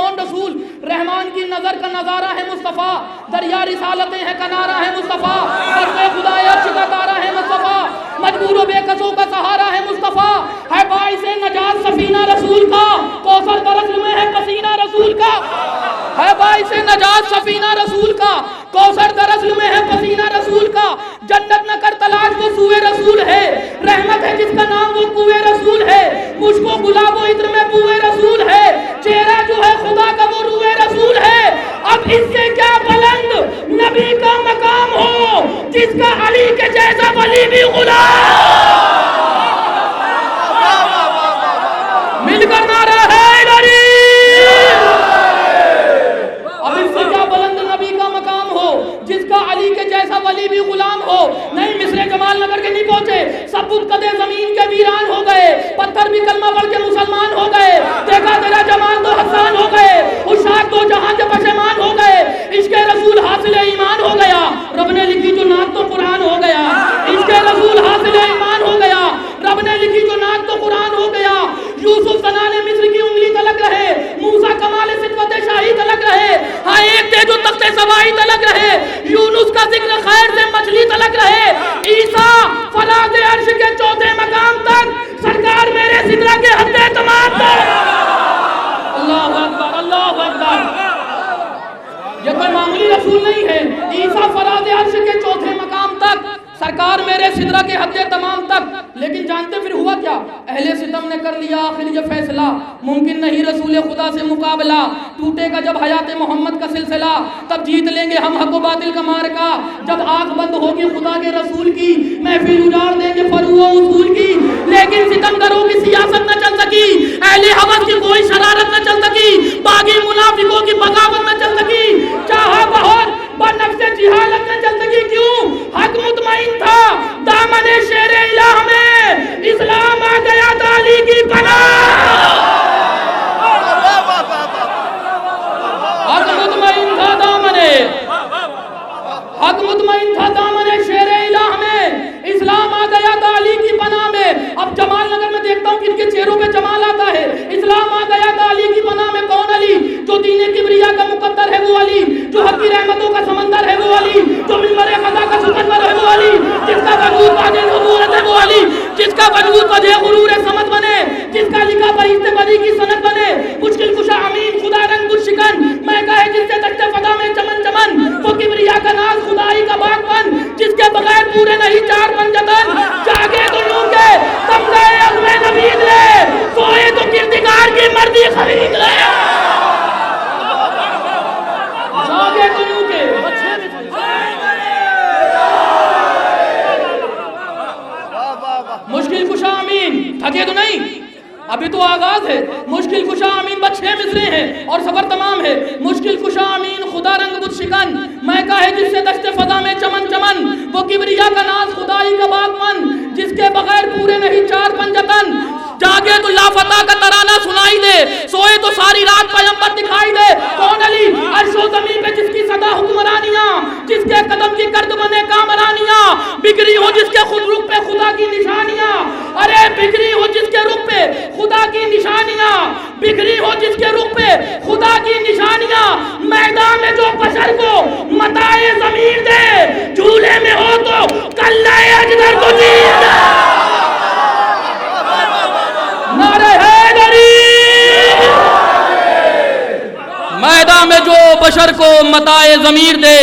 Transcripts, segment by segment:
कौन रसूल? रहमान की नजर का नजारा है मुस्तफा, दरिया रिसालतें हैं कनारा है मुस्तफा, बरक़े खुदाए अर्श का तारा है मुस्तफा, मजबूर बेकसों का सहारा है मुस्तफा, है बाइसे नजात सफीना रसूल का, कौसर दरअसल में है पसीना रसूल का, है बाइसे नजात सफीना रसूल का, कौसर दरअसल में है पसीना रसूल का, जन्नत न कर तलाश वो सूए रसूल है, रहमत है जिसका नाम वो कुए रसूल है, मुझको गुलाबो इत्र में बुए रसूल है, चेहरा जो है खुदा का वो रूए रसूल है। अब इससे क्या बुलंद नबी का मकाम हो, जिसका अली के जैसा वली भी गुलाम। मिलकर नारा है गरी। अब इससे क्या बुलंद नबी का मकाम हो, जिसका अली के जैसा वली भी गुलाम हो। नहीं मिस्र जमाल नगर के नहीं पहुंचे, सब बुत कदे जमीन के वीरान हो गए, पत्थर भी कलमा पढ़ के मुसलमान हो गए, देखा तेरा जमाल तो हसान हो गए, उशाक दो जहां के पशेमान हो गए, इश्क़े रसूल हासिल ईमान हो गया, रब ने लिखी जो नात तो कुरान हो गया, इश्क़े रसूल हासिल ईमान हो गया, रब ने लिखी जो नात तो कुरान हो गया। यूसुफ सनाने मिस्र की उंगली तलक रहे, मूसा कमाल सिद्वत शाही तलक रहे, हाँ एक थे जो तख्ते सवाई तलक रहे, यूनुस का जिक्र खैर से मछली तलक रहे, ईसा फराज़े अर्श के चौथे मकाम तक, सरकार मेरे सिदरा के हद्दे तमाम तक। अल्लाहु अकबर, अल्लाहु अकबर। ये कोई मामूली रसूल नहीं है। ईसा फराज़े अर्श के चौथे मकाम तक, सरकार मेरे सिदरा के हद्दे तमाम तक। लेकिन जानते फिर हुआ क्या? अहले सितम ने कर लिया आखिर ये फैसला, मुमकिन नहीं रसूल खुदा से मुकाबला, टूटेगा जब हयात मोहम्मद का सिलसिला, तब जीत लेंगे हम हक व बातिल का मारका, जब आंख बंद होगी खुदा के रसूल की, महफिल उजाड़ देंगे फरूओ उसूल की। लेकिन सितमगरों की सियासत न चल सकी, अहले हवस की कोई शरारत न चल सकी, बागी मुनाफिकों की बगावत न चल सकी, चाहा बहुत बनफ्से जिहालत न चल सकी। क्यों? हक मुतमईन था दामने शेरे इलाह में, इस्लाम आ गया ताली की पनाह। हक मुतमईन था दामने, हक मुतमईन था दामने शेरे इलाह में, इस्लाम आ गया ताली की पनाह में। अब जमाल नगर में देखता हूँ किनके चेहरों पे जमाल आता है, इस्लाम आ गया ताली की पनाह में। कौन अली? जो दीने किबरिया का मुकद्दर है वो अली, जो हक की रहमतों का समंदर है वो अली, जो मिंबरे खदा का सुकंदर है वो अली, जिसका वजूद वाजे नुबूवत है वो अली, जिसका वजूद वजह गुरूर समत बने, जिसका लिखा बरिश्ते बरी की सनत बने, मुश्किल कुशा अमीन खुदा रंग गुलशिकन, मैं कहे जिससे तख्ते फदा में चमन चमन, वो किबरिया का नाज खुदाई का बागबन, जिसके बगैर पूरे नहीं चार पंजतन, जागे तो यूं के तमगे अज़्मे नबीद ले, सोए तो किरदिगार की मर्जी खरीद ले। जागे तो यूं के मुश्किल कुशा अमीन, थके तो नहीं, अभी तो आगाज है। मुश्किल कुशा अमीन बस 6 मिसरे हैं और सफर तमाम है। मुश्किल कुशा अमीन खुदा रंग बुत शिकन, मैं कहे जिससे दश्ते फजा में चमन चमन, वो किबरिया का नाज खुदाई का बागमन, जिसके बगैर पूरे नहीं चार पंजतन, जागे तो लाफता का तराना सुनाई दे, सोए तो सारी रात पैगंबर दिखाई दे। कौन अली? अर्शो ज़मीन पे जिसकी सदा हुक्मरानियां, जिसके कदम की गर्द बने कामरानियां, बिगड़ी हो जिसके खुद रुख पे खुदा की निशानियां, अरे बिगड़ी हो जिसके रुख पे खुदा की निशानियां, बिगड़ी हो जिसके रुख पे खुदा की निशानियां, मैदान में जो बशर को मताए ज़मीर दे, झूले में हो तो कल्लाए अजगर को जीत दे। मैदान में जो बशर को मताए ज़मीर दे,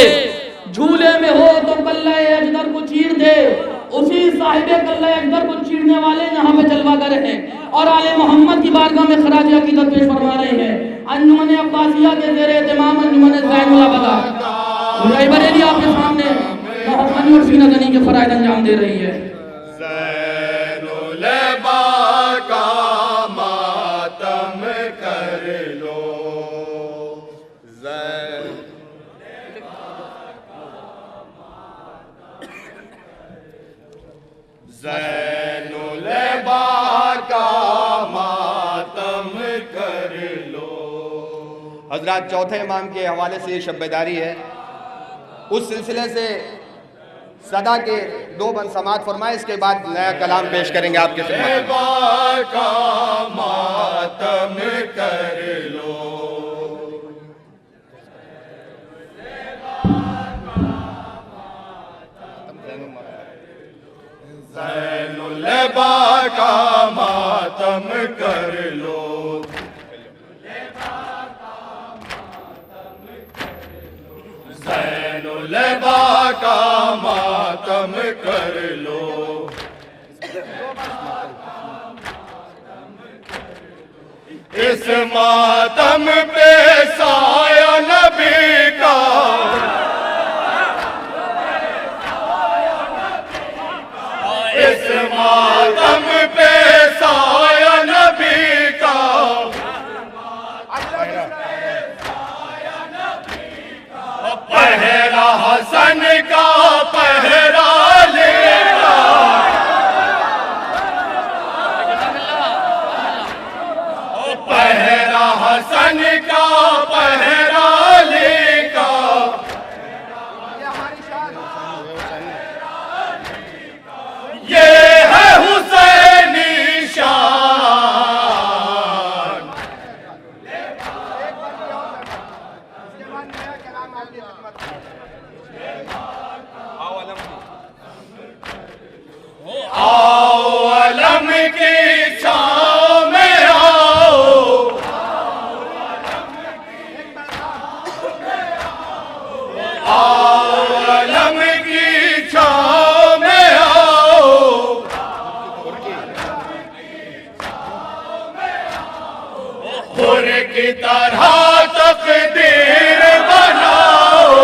झूले में हो तो कल्लाए अजगर को चीर दे, उसी साहिबे कल्लाए अजगर को चीरने वाले यहाँ पे जलवागर हैं और आले मोहम्मद की बारगाह में खराज अकीदत पेश फरमा रहे हैं। अंजुमन अब्बासिया के ज़ेरे इत्माम अंजुमन ज़ैनुल अबदा बरेली आपके सामने मोहम्मदी और सीना गनी के फराइद अंजाम दे रही है। हज़रात चौथे इमाम के हवाले से ये शब्बेदारी है, उस सिलसिले से सदा के 2 बंद समात फरमाए, इसके बाद नया कलाम पेश करेंगे आपके सामने। का मातम कर लो। ज़ैनुलबा का मातम कर लो। इस मातम पे साया नबी का, इस मातम पे साया नबी का, पहरा हसन का पहरा लेगा, पहरा हसन का पहरा लेगा। ये है हुसैनी शान। आओ अलम की छाँव में आओ, आओ अलम की छाँव में आओ। हुर की तरह तकदीर बनाओ,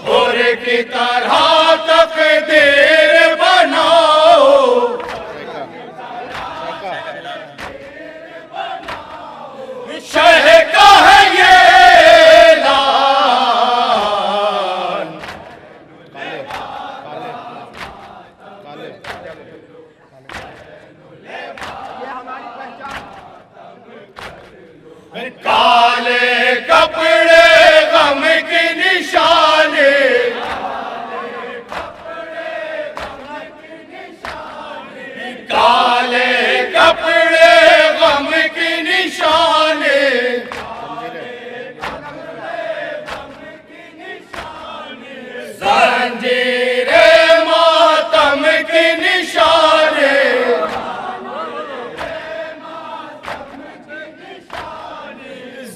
हुर की तरह तकदीर बनाओ। शह का है ये ऐलान, काले कपड़े गम की निशानी, काले कपड़े गम की निशानी, जंजीरे मातम की निशानी,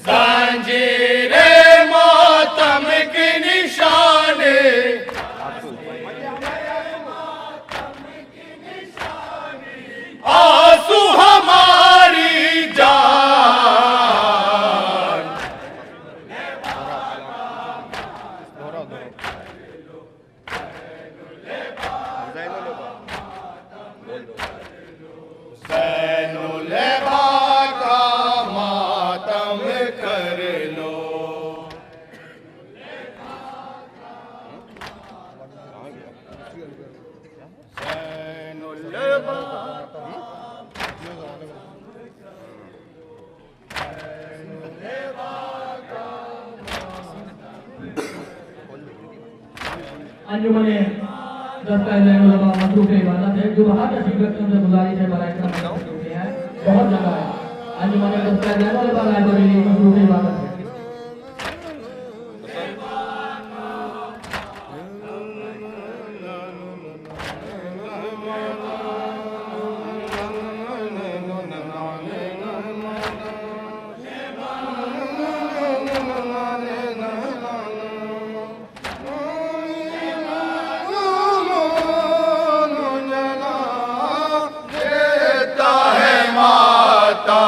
जंजीरे मातम की निशानी। आंसू हमारी जान, ज़ैनुलबा का मातम कर लो। ज़ैनुलबा अंजुमने दस्ता ज़ैनुलबा मसरूफ़ इबादत है। जो बाहर तशरीफ़ रखते हैं उनसे गुजारिश है बराए करम है, बहुत जगह है। अंजुमने दस्ता ज़ैनुलबा लाइब्रेरी मसरूफ़ इबादत है। देता है माता,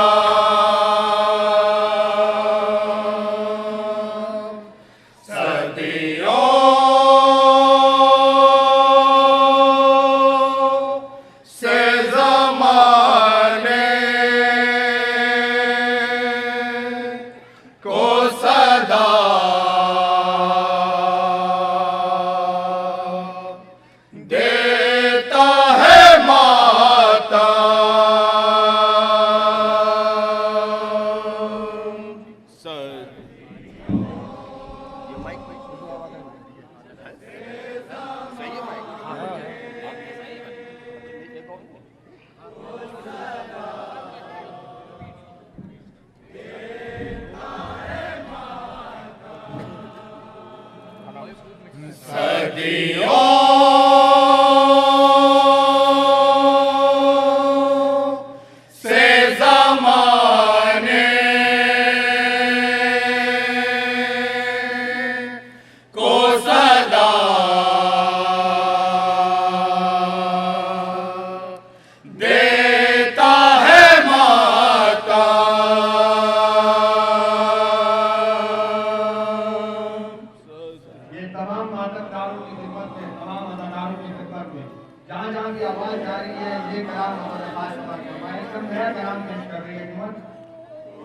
जा रही है ये कलाम हमारे खास बात फरमाए। सब नया कलाम पेश कर रही है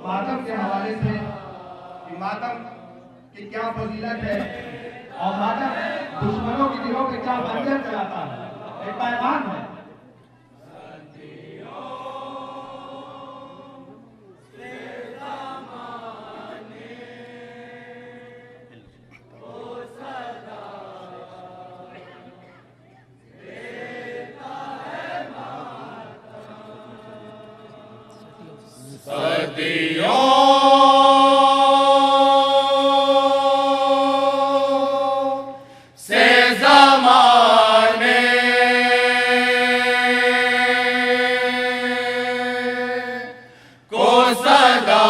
मातम के हवाले से कि मातम की क्या फजीलत है और मातम दुश्मनों की दिलों पे क्या बंधन चलाता है, एक पैगाम है। से ज़माने को सदा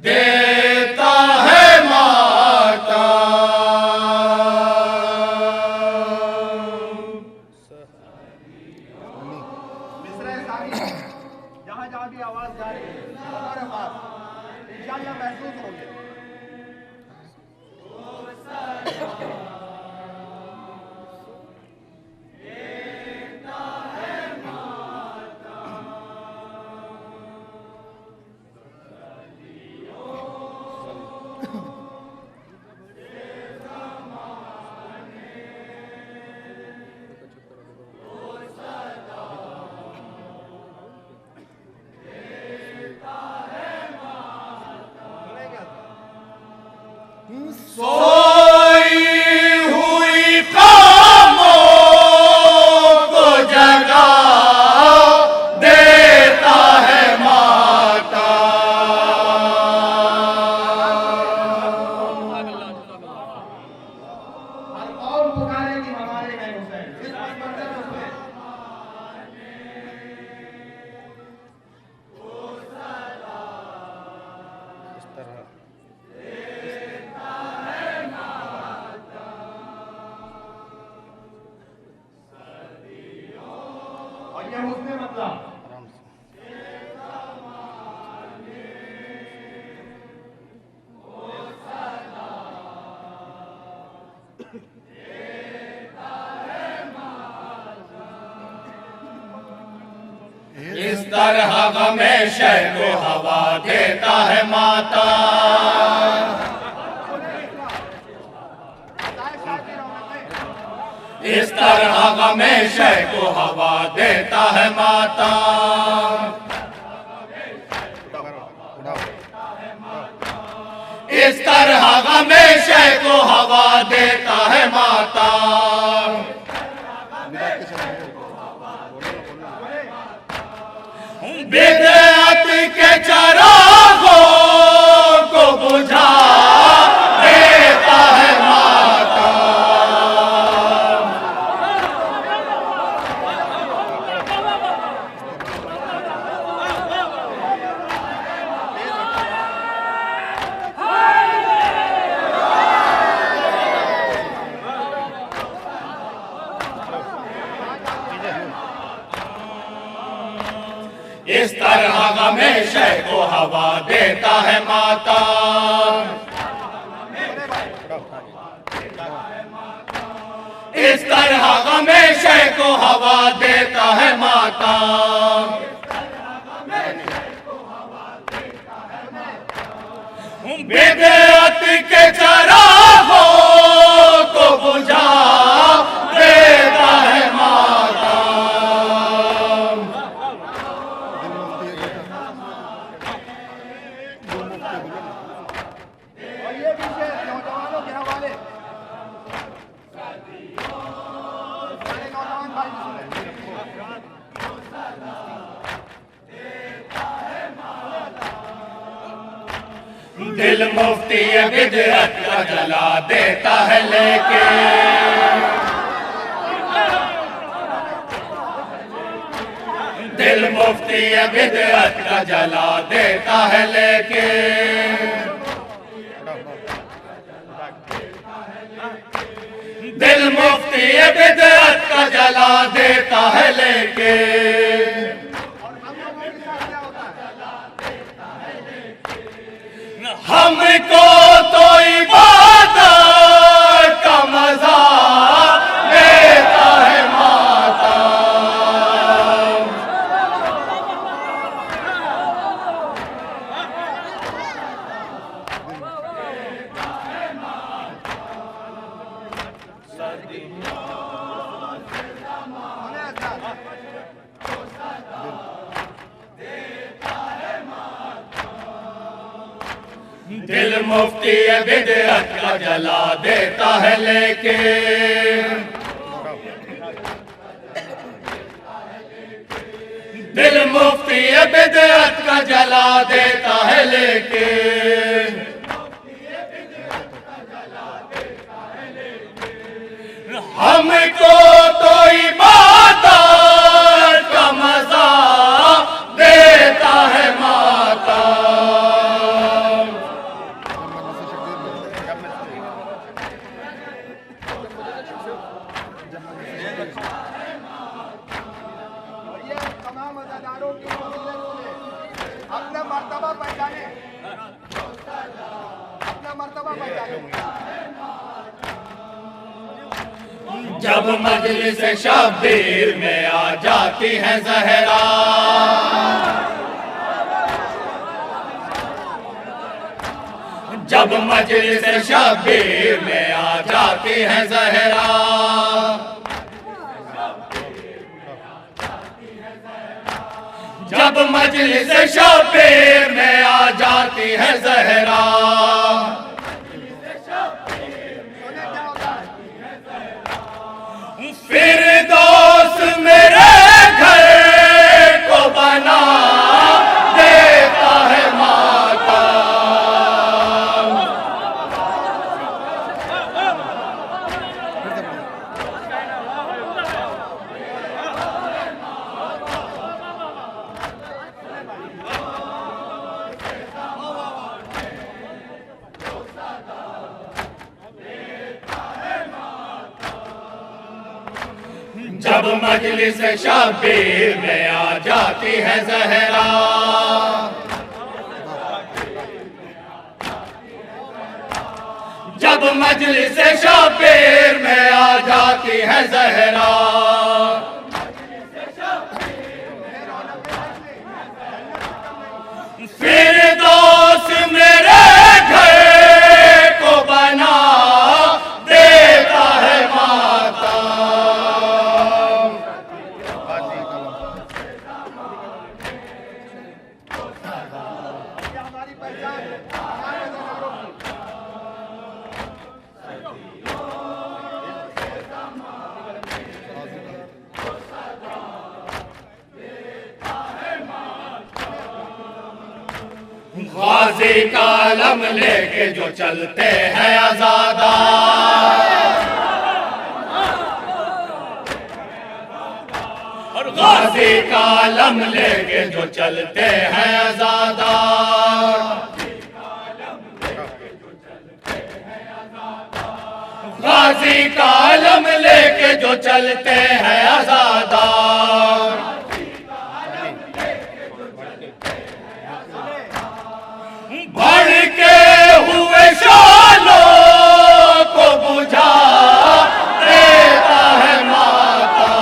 देता है माता। जहाँ जहाँ भी आवाज जा रही है हमारे पास इंशाअल्लाह महसूस होंगे। सोई हुई कामों को जगा देता है माता। और पुकारे कि हमारे हैं हुसैन, इस मंदिर में इस तरह और ये उसने मतलब इस तरह हमें शय को हवा देता है माता। इस तरह हमें शय को हवा देता है माता। इस तरह हमें शय को हवा देता है माता। बिदअत के चरागों को बुझा देता है माता। इस तरह हमें शय को हवा देता है माता। इस तरह हमें शय को हवा देता है माता। बिदअत के चरागों को बुझा देता है माता। और ये भी नौजवानों के हवाले सारे नौजवान भाई दिल मुफ्ती बिदअत का जला देता है लेके। दिल मुफ्ती बिदअत का जला देता है लेके। दिल मुफ्ती बिदअत का जला देता है लेके। हमको तो इबादत का दिल मुफ्ती बिदअत का जला देता है लेके, दिल मुफ्ती बिदअत का जला देता है लेके, हमको तो इबादत का मजा देता है माता। ये तमाम अज़ादारों की अपना मर्तबा पहचाने, अपना मर्तबा पहचाने। जब मजलिस शब्बीर में आ जाती है ज़हरा, जब मजलिस शब्बीर में आ जाती है ज़हरा, जब मजलिस शब्बीर में आ जाती है ज़हरा, फिर दोस्त मेरे घर को बना देता है माता। जब मजलिस शब्बीर में आ जाती है ज़हरा, जब मजलिस शब्बीर में आ जाती है ज़हरा, फिर दोस्त मेरे घर को बना देता है माता। हमारी पहचान हमारे अज़ादारों की। गाज़ी का अलम लेके जो चलते हैं आज़ादार, गाज़ी का अलम लेके जो चलते हैं आज़ादार, गाज़ी का अलम लेके जो चलते हैं आज़ादार, बढ़ के हुए शालों को बुझा देता है माता।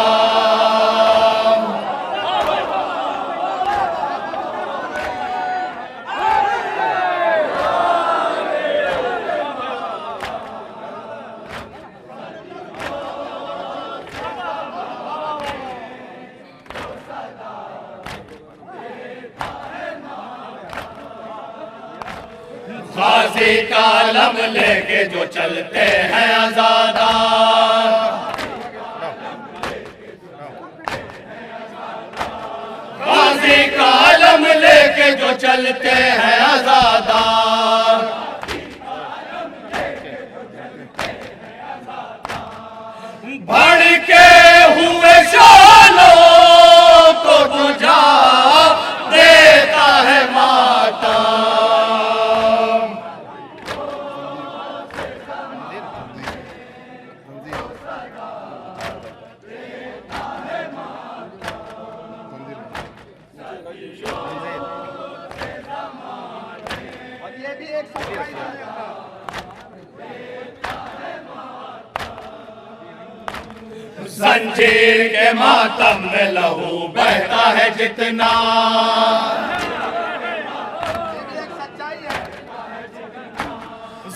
गाज़ी का अलम लेके जो चलते हैं आज़ादार, गाज़ी का अलम लेके जो चलते हैं आज़ादार, बढ़ के हुए शालों को बुझा देता है माता। और ये भी एक सच्चाई है। जंजीर के मातम में लहू बहता है जितना, ये भी एक सच्चाई है।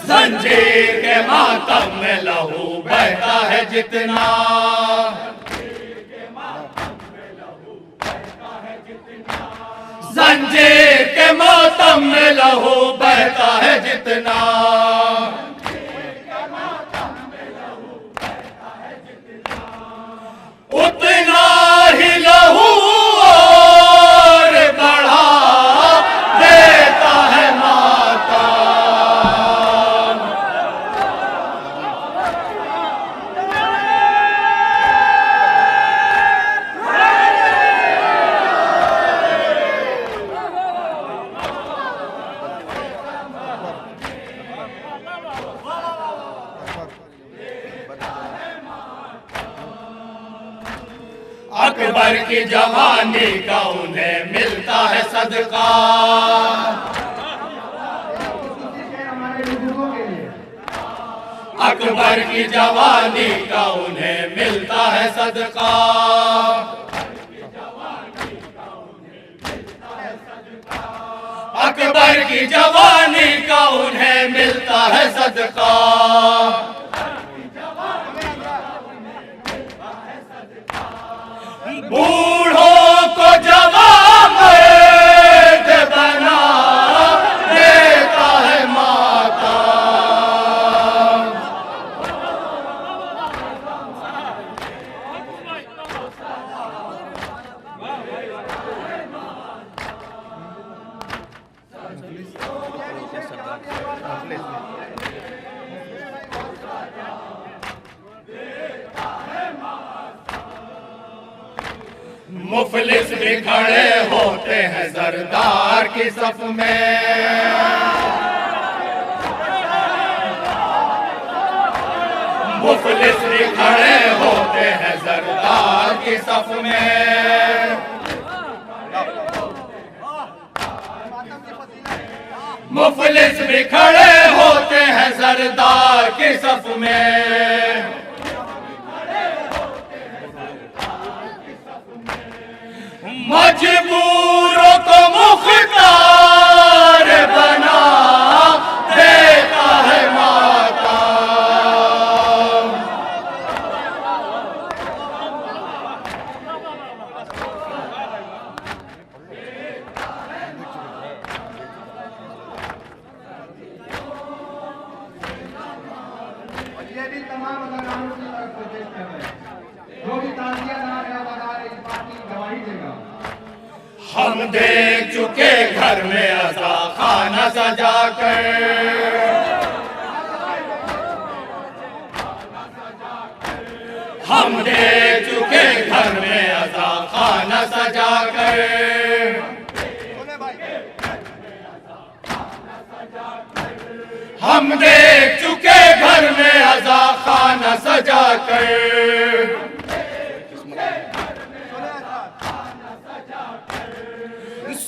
जंजीर के के मातम में लहू बहता है जितना, जंजीर के मातम में लहू बहता है जितना, उतना ही लहू और बढ़ा देता है माता। अकबर की जवानी का उन्हें मिलता है सदका, हमारे बुजुर्गों के लिए अकबर की जवानी का उन्हें मिलता है सदका, अकबर की जवानी का उन्हें मिलता है सदका। बूढ़ों को जवान मर्द बना देता है माता। मुफलिस भी खड़े होते हैं सरदार की सफ में, मुफलिस भी खड़े होते हैं सरदार की सफ में, मुफलिस भी खड़े होते हैं सरदार की सफ में। मजबूरों को मुख्तार बना देता है माता। ये भी तमाम अदाकारों की तरफ से पेश कर रहे हैं, जो भी ताज़ियादार है अदाकार इस बात की गवाही देगा। हम देख चुके घर में अज़ा खाना सजा कर, हम देख चुके घर में अज़ा खाना सजा कर, हम देख चुके घर में अज़ा खाना सजा कर,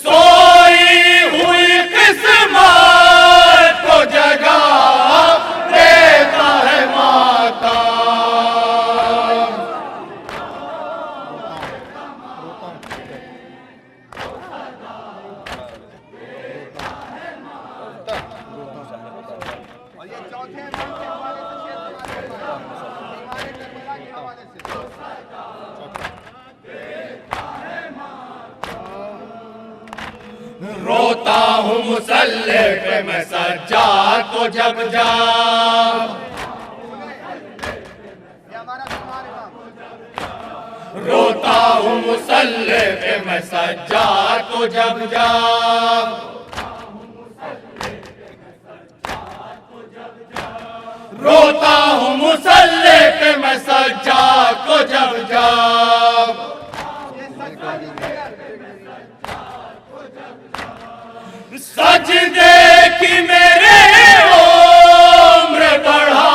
सोई हुई किस्मत को जगा देता है माता। और ये चौथे इमाम के हवाले से शेर हमारे करबला के हवाले से रोता हूँ मुसल्ले पे मैं सज्जाद को जब जा, रोता हूँ मुसल्ले पे मैं सज्जाद को जब जा, रोता हूँ मुसल्ले पे मैं सज्जाद को जब जा। सजदे की मेरे उम्र बढ़ा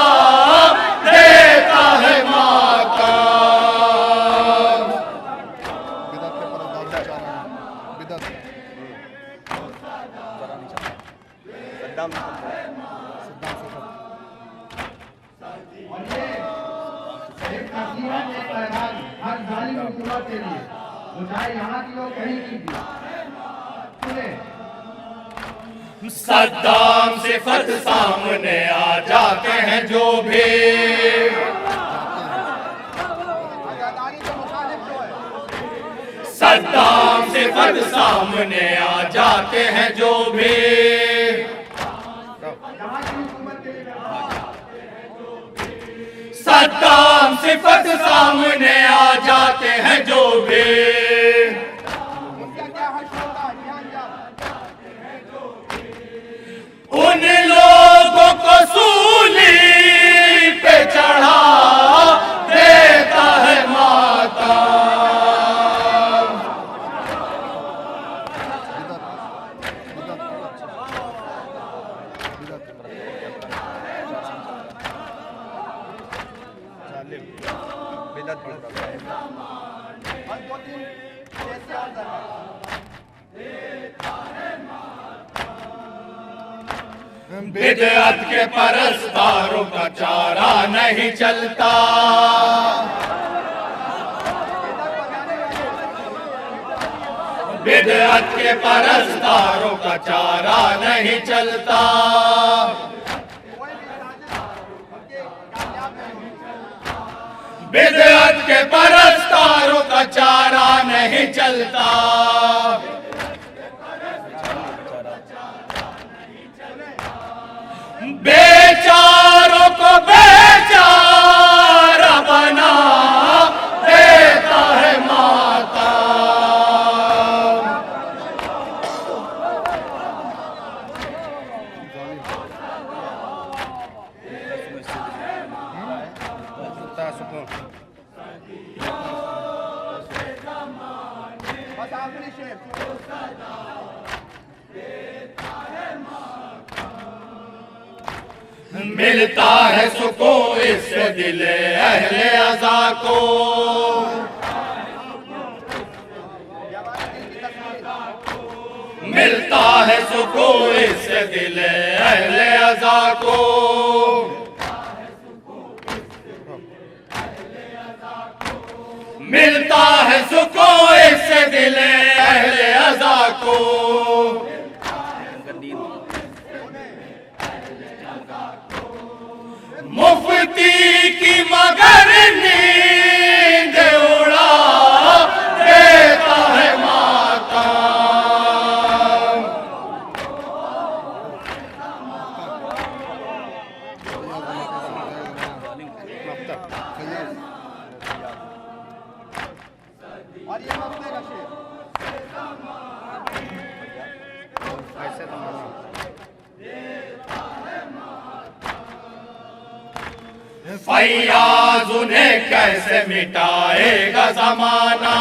देता है माता। हर जालिम हुकूमत के लिए, वो चाहे यहाँ की हो कहीं की भी। सद्दाम सिफत सामने आ जाते हैं जो भी, सद्दाम सिफत सामने आ जाते हैं जो भी, सद्दाम सिफत सामने आ जाते हैं जो भी, उन लोगों को सूली पे चढ़ा देता है माता। बिदअत के परस्तारों का चारा नहीं चलता, बिदअत के परस्तारों का चारा नहीं चलता, बिदअत के परस्तारों का चारा नहीं चलता, बेचारों को बेचारा बना देता है माता। मिलता है सुकून इससे दिले अहले अज़ा को, मिलता है सुकून इससे दिले अहले अज़ा को, मिलता है सुकून इससे दिले अहले अज़ा को। मुफ्ती की मगर नींद उड़ा देता है माता। और ये मसले का शेर ऐसे तो फैयाज उन्हें कैसे मिटाएगा ज़माना,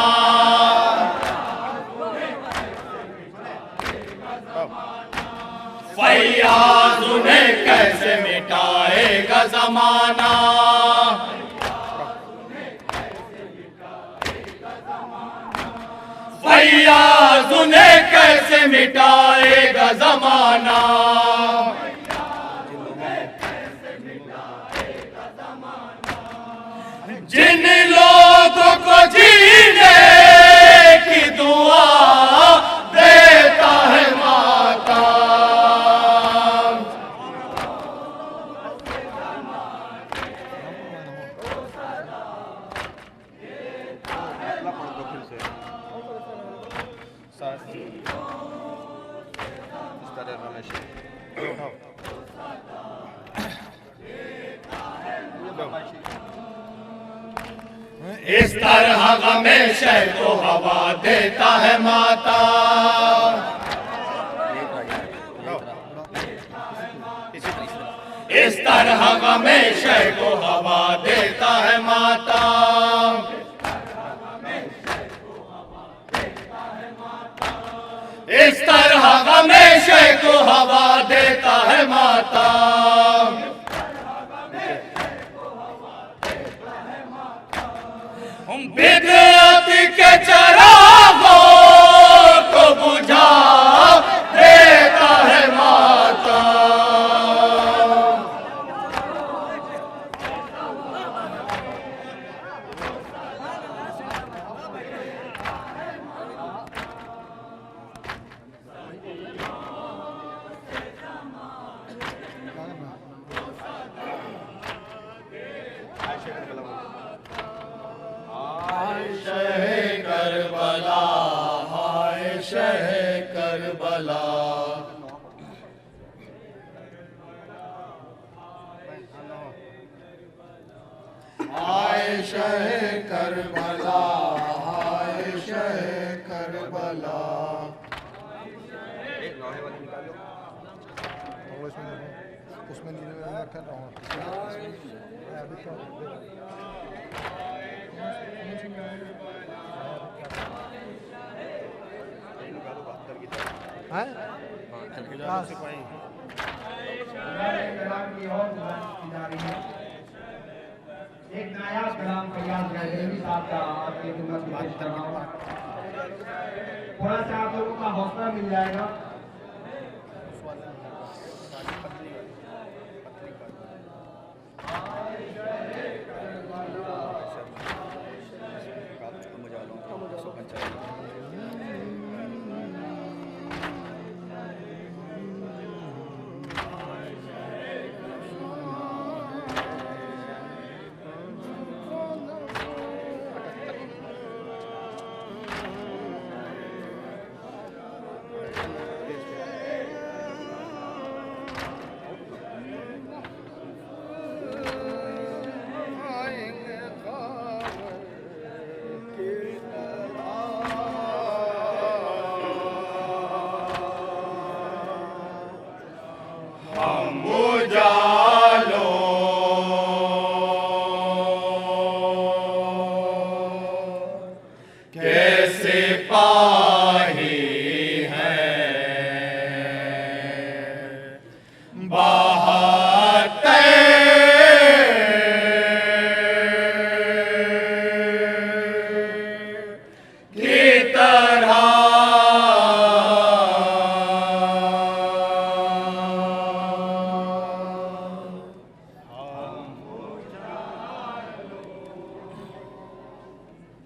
फैयाज उन्हें कैसे मिटाएगा ज़माना, फैयाज उन्हें कैसे मिटाएगा ज़माना। जिन लोगों को जीने की दुआ देता है माता, इस तरह गमे शह को हवा देता है माता, इस तरह गमे शह को हवा देता है माता, इस तरह गमे शह को हवा देता है माता। बिदअत के चरागों को बुझा देता है माता। शह करबला, हाय शह करबला। उसमें रखा एक नायाब कलाम फैयाज गैलेवी साहब का आपकी खिदमत में पेश कर रहा हूं। थोड़ा सा आप लोगों का हौसला मिल जाएगा।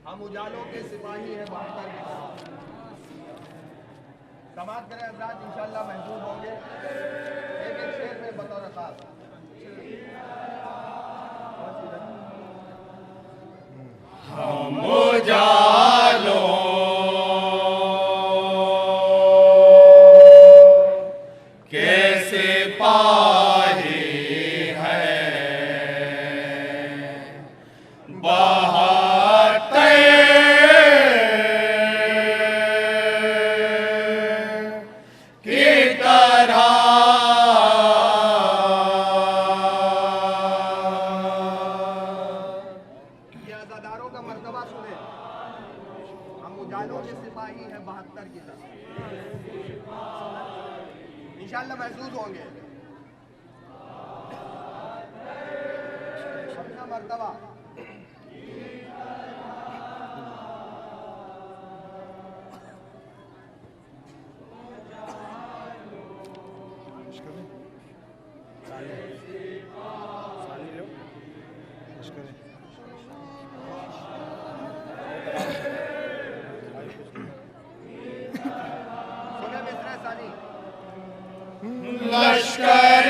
हम उजालों के सिपाही हैं बहत्तर के। समाज करें हजरात, इंशाल्लाह महसूस होंगे। एक एक शेर में बतौर खास हम उजालों के सिपाही उजालों के सिपाही हैं 72 की तरह। इंशाल्लाह महसूस होंगे अपना मर्तबा। लश्कर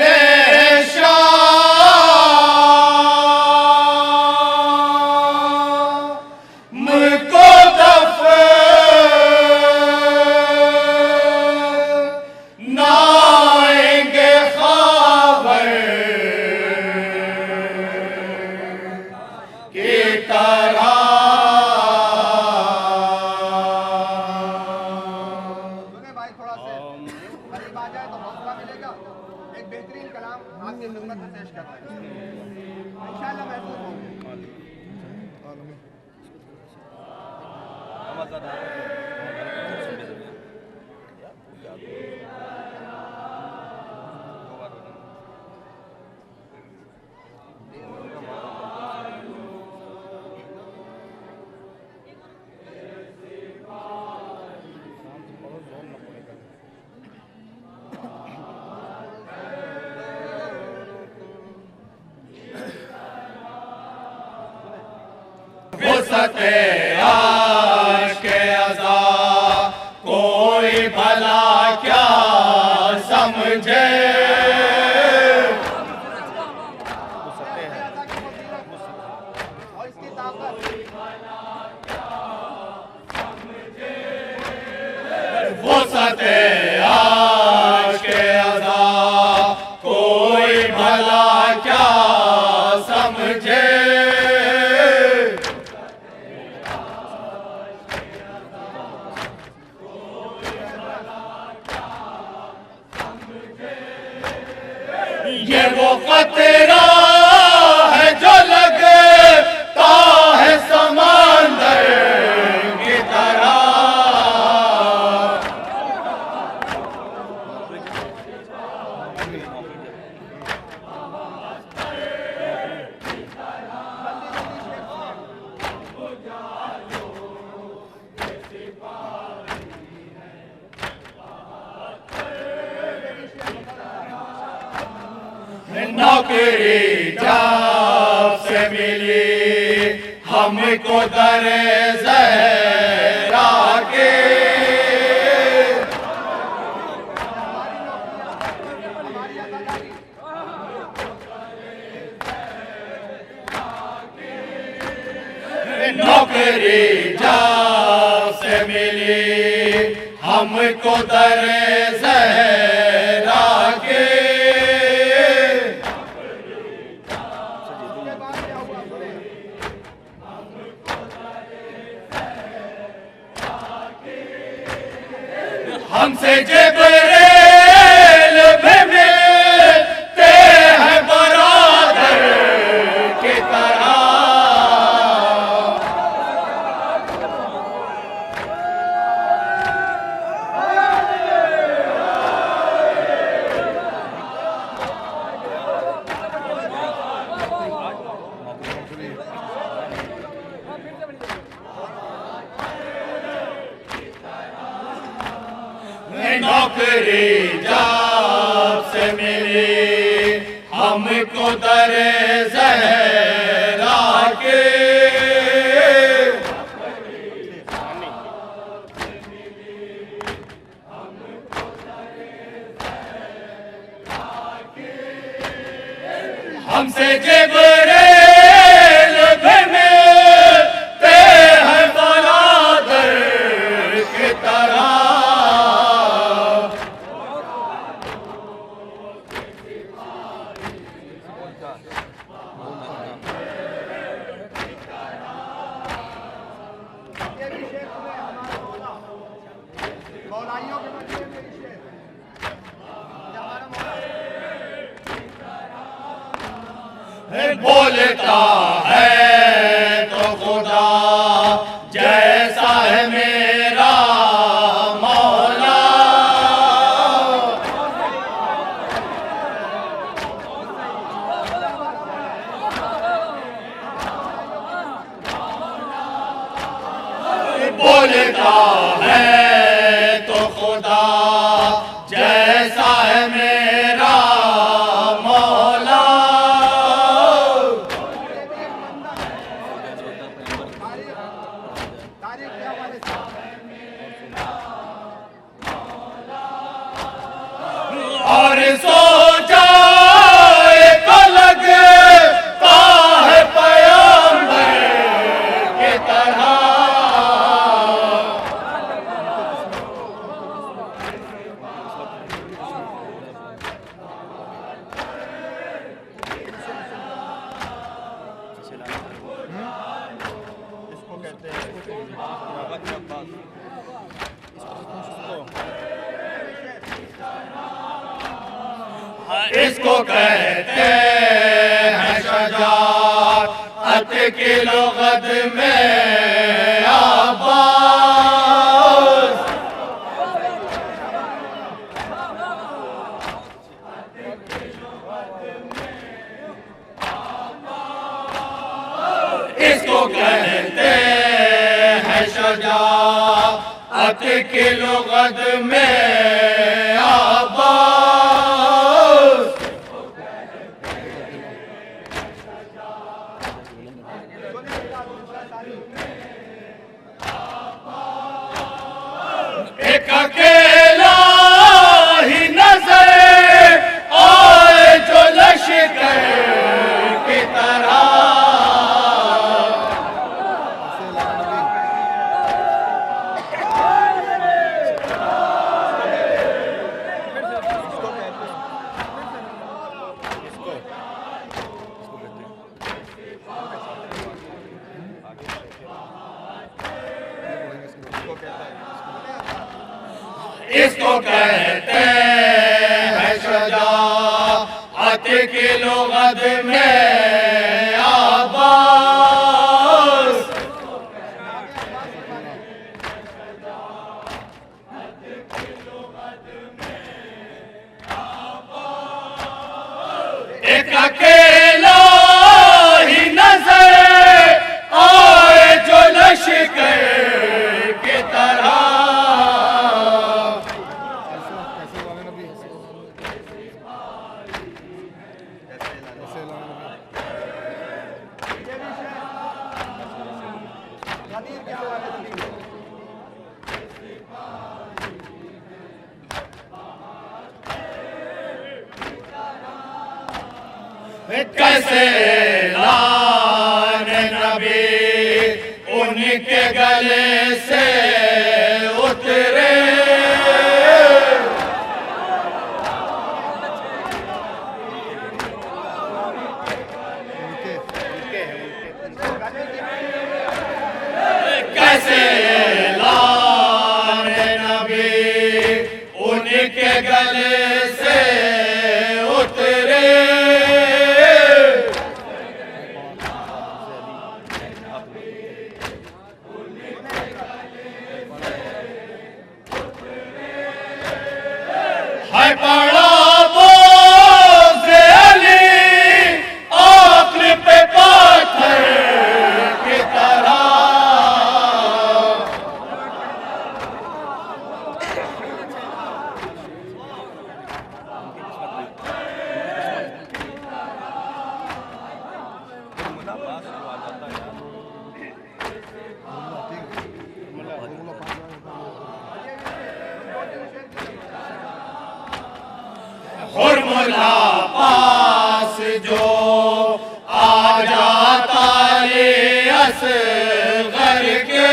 एक बेहतरीन कलाम आपकी खिदमत में पेश करता है। इंशाल्लाह महसूस होंगे। वुसअते आश के अज़ा कोई भला क्या समझे। वुसअते आश के अज़ा कोई भला क्या समझे। नौकरी जब से मिली हमको दरे ज़हरा के, नौकरी जब से मिली हमको दरे ज़हरा के, हमसे जिब्रील भी मिलते हैं बरादर की तरह, नौकरी जब से मिली हमको दरे ज़हरा के, हमसे जिब्रील भी मिलते हैं बरादर की तरह, मौलाइयों के मसले में ये हमारा बोलता है तो खुदा जैसा है मेरा मौला, बोलता है तो खुदा जैसा है मेरा मौला, तारीख के हवाले से और सो जाए तो लगता है पैगंबर की तरह, इसको कहते हैं शजाअत की लुग़त में अब्बास, इसको कहते हैं शजाअत की लुग़त में अब्बास, एक अकेला ही नजर आए जो लश्कर की तरह, इसको कहते हैं शजाअत की लुग़त में अब्बास, एक अकेला ही नजर आए जो लश्कर की तरह, कैसे वाले नबी खदीर के हवाले से कैसे लान नबी उनके गले से उतरे, कैसे लान नबी उनके गले से उतरे। है पड़ा बोझ अली आखिर पे पत्थर की तरह, हुर्मुला पास जो आ जाता ले असगर के,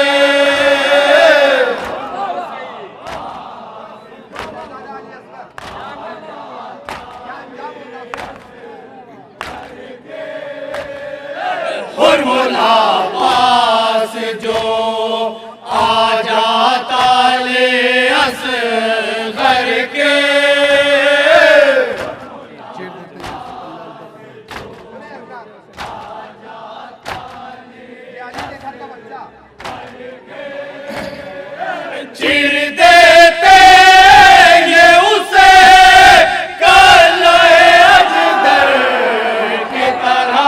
हुर्मुला पास जो आ जाता ले असगर के, चीर देते ये उसे काले अजगर की तरह,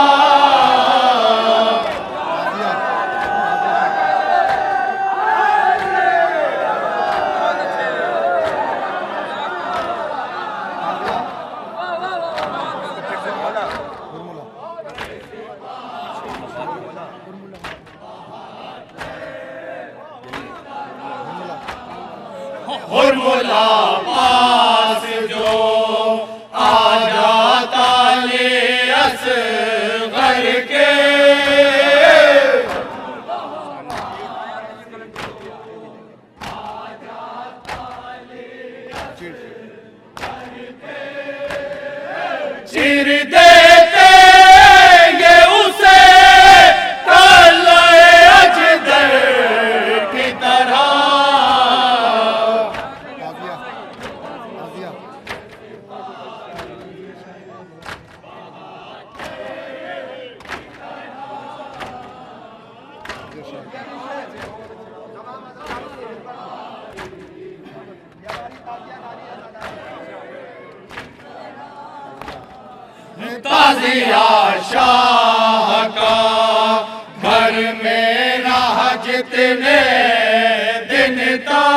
हुर्मुला पास जो आ जाता ले असगर के, चीर देते ये उसे काले अजगर की तरह, ताज़िया शाह का घर में रहा जितने दिन तक,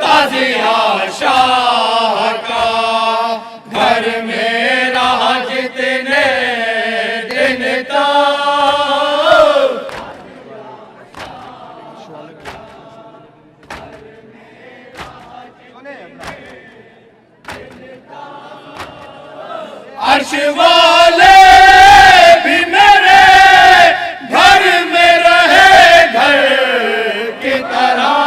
ताज़िया शाह का घर में रहा जितने दिन तक, अर्श वाले भी मेरे घर में रहे घर की तरह,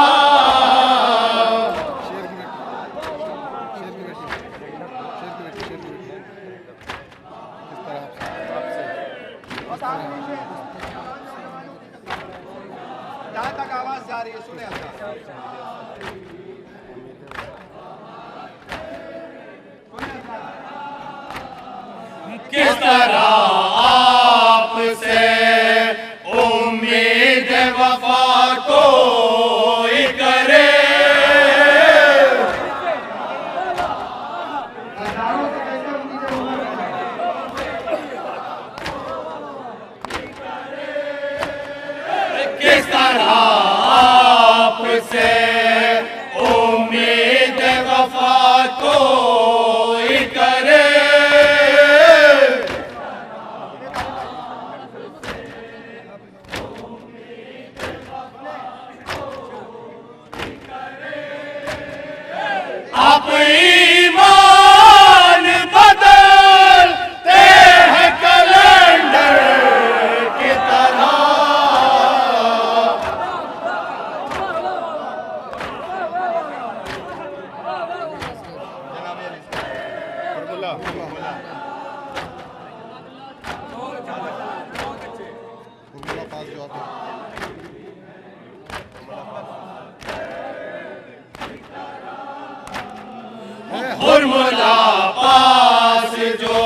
जहाँ तक आवाज जा रही है सुने किस तरह आपसे उम्मीद वफा कोई करे, हजारों से कैसे उम्मीदें किस तरह आपसे उम्मीद हुर्मुला पास जो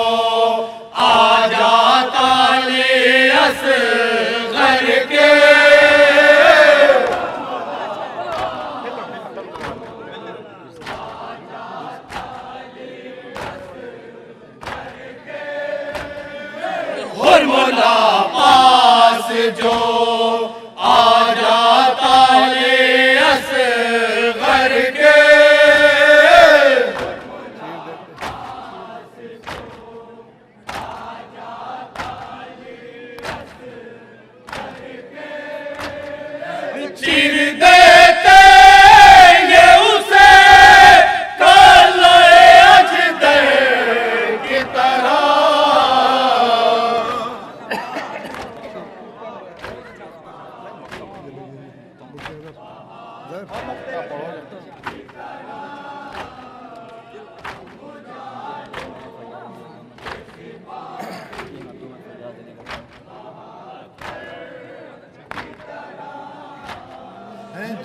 आ जाता ले असगर के, हुर्मुला पास जो आ जाता ले असगर के, चीर देते ये उसे काले अजदर की तरह,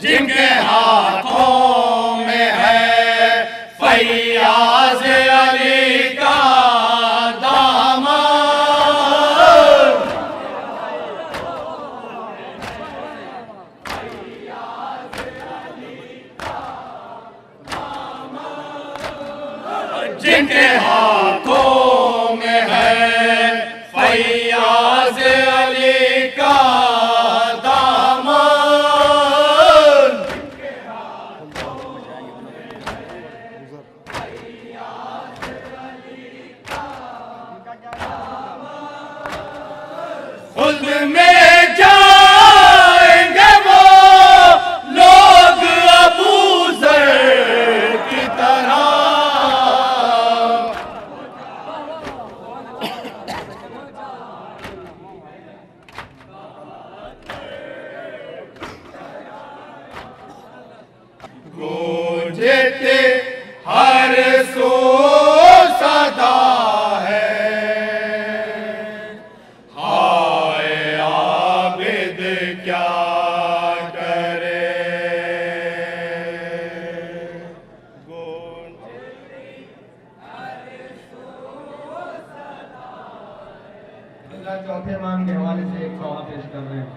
जिनके हाथों में है फैयाज अली का दामन, जिनके हाथों में है फैयाज अली का दामन, खुद में जाएंगे वो लोग अबू ज़र की तरह, गूंजते हर सो सदा है, हाय आबिद क्या करे, चौथे इमाम के हवाले से एक सौवा पेश कर रहे हैं।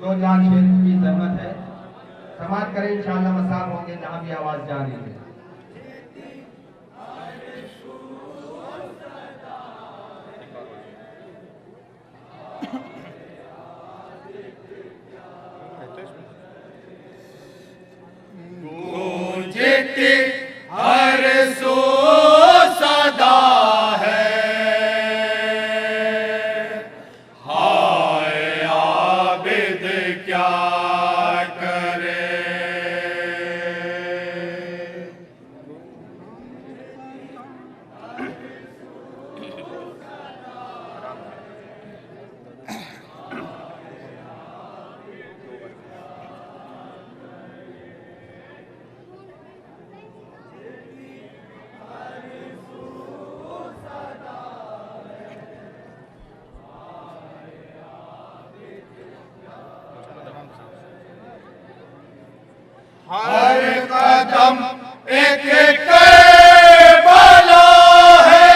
2 लाख शेर की जहमत है, समाप्त करें इंशाअल्लाह। मसाब होंगे जहां भी आवाज जा रही है। गूंजते हर सो सदा है, हाय आबिद क्या करे, हर कदम एक करबला है,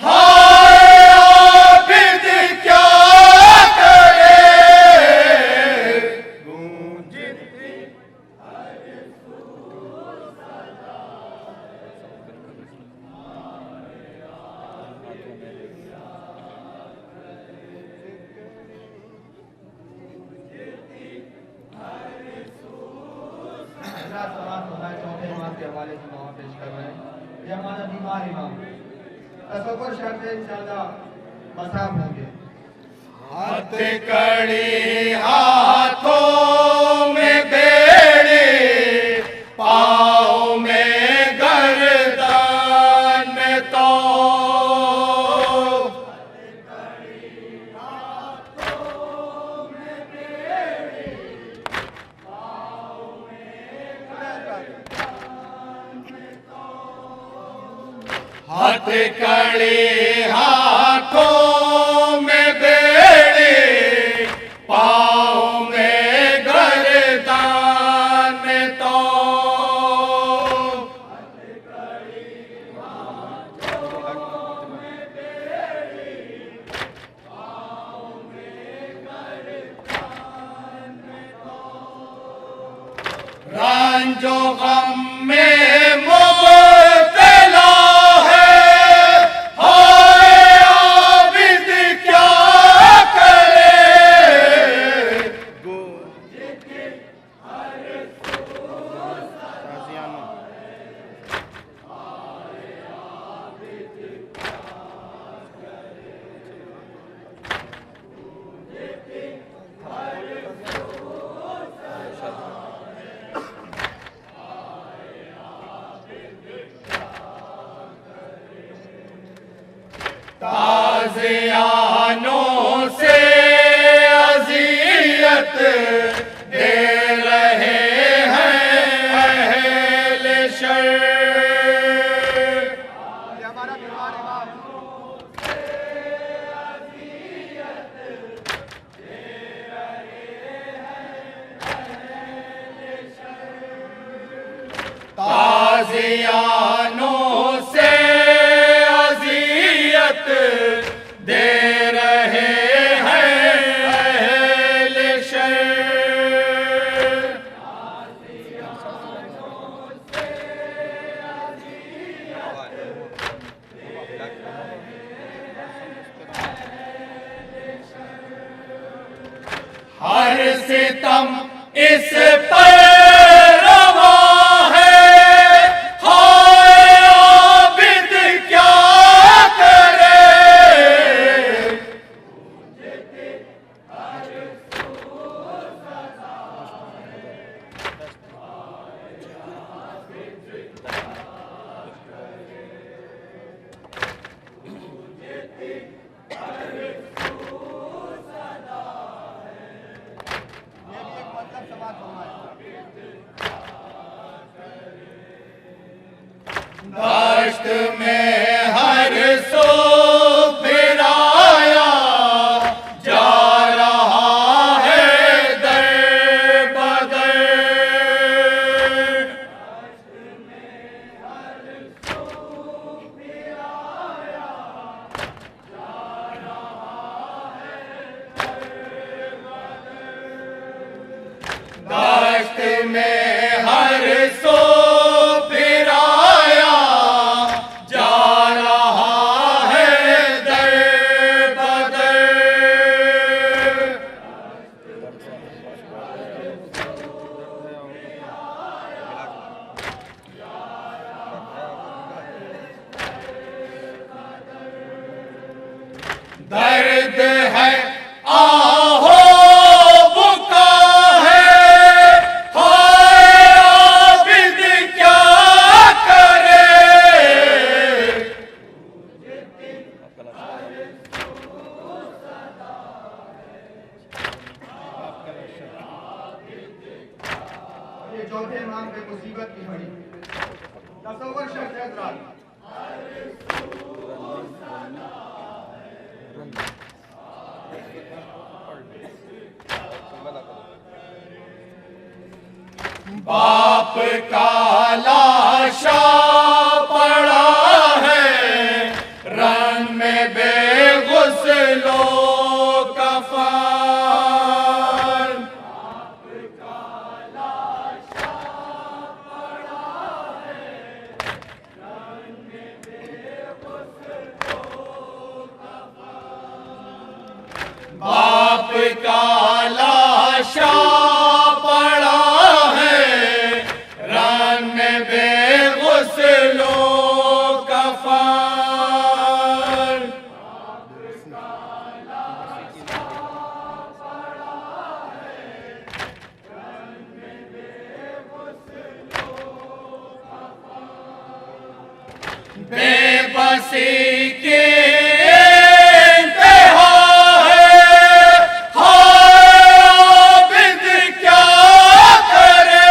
हाय आबिद क्या करे, गूंजती चौथे इमाम के हवाले से दुआ पेश कर रहे हैं। ये हमारा बीमार इमाम तसव्वुर शर्त है इंशाअल्लाह मसाब होंगे। हथकड़ी हाथों में बेड़ी, पाँव में गर्दन में तो, हथकड़ी हाथों में बेड़ी, पाँव में गर्दन में तो, रंजो गम में मुबतला है, हाय आबिद क्या करे। ताज़ियानों से अज़ियत दे रहे हैं अहले शर। ये हमारा बीमार इमाम ताज़ियानों से अज़ियत दे रहे हैं अहले शर। हर सितम इस पर रवा है, हाय आबिद क्या करे। ये भी एक मतलब समाज फरमाए। दश्त में हर सो फिराया जा रहा है दर बदर। दश्त में हर सो फिराया जा रहा है दर बदर। दर्द है आहो बुका है, हाय आबिद क्या करे। ये चौथे इमाम पे मुसीबत की घड़ी तसव्वुर शख्स है हज़रात। बाप का लाशा पड़ा है रन में बेगुसलो कफन। बाप का लाशा पड़ा है रन में बेगुसलो कफन। बेबसी के इंतहा है, हाय आबिद क्या करे।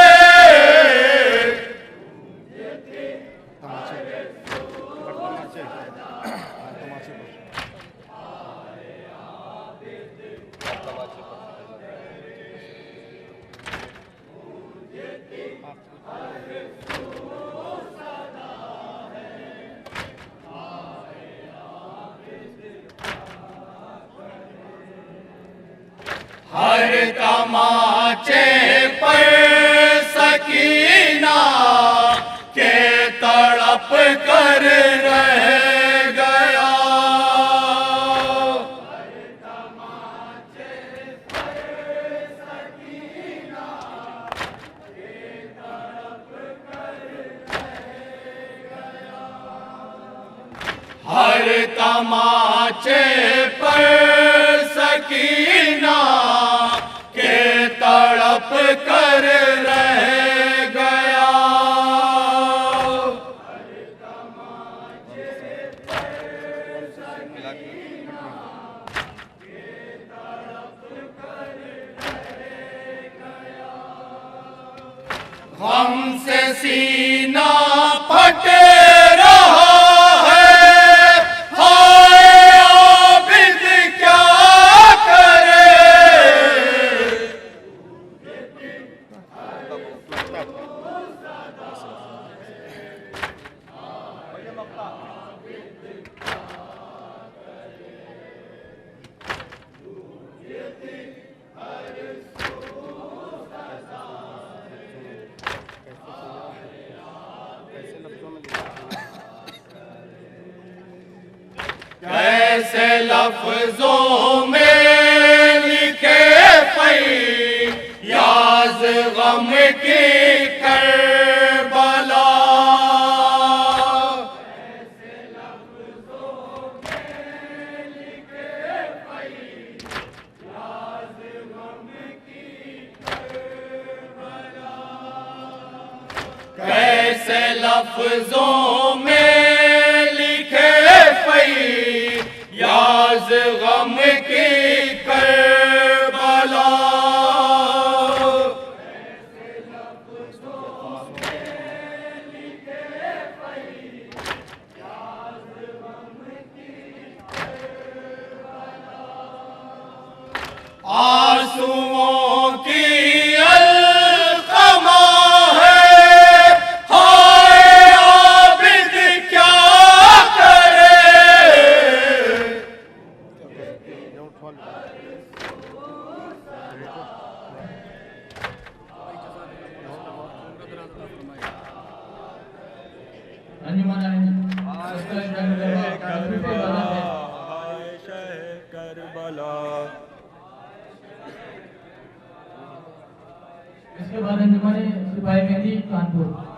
हर तमाचे पर सकी कर रह गया। हर तमाचे पर सकीना के तड़प कर रह गया। गम से सीना फट रहा है, हाय आबिद क्या करे। कैसे लफ्जों में लिखे फैयाज़ गम की करबला। कैसे लफ्जों में लिखे फैयाज़ गम की करबला। आंसुओं की अलक़मा है, हाय आबिद क्या करे। अंजुमन करबला। इसके बाद अंजुमन सिपाही मेहंदी कानपुर।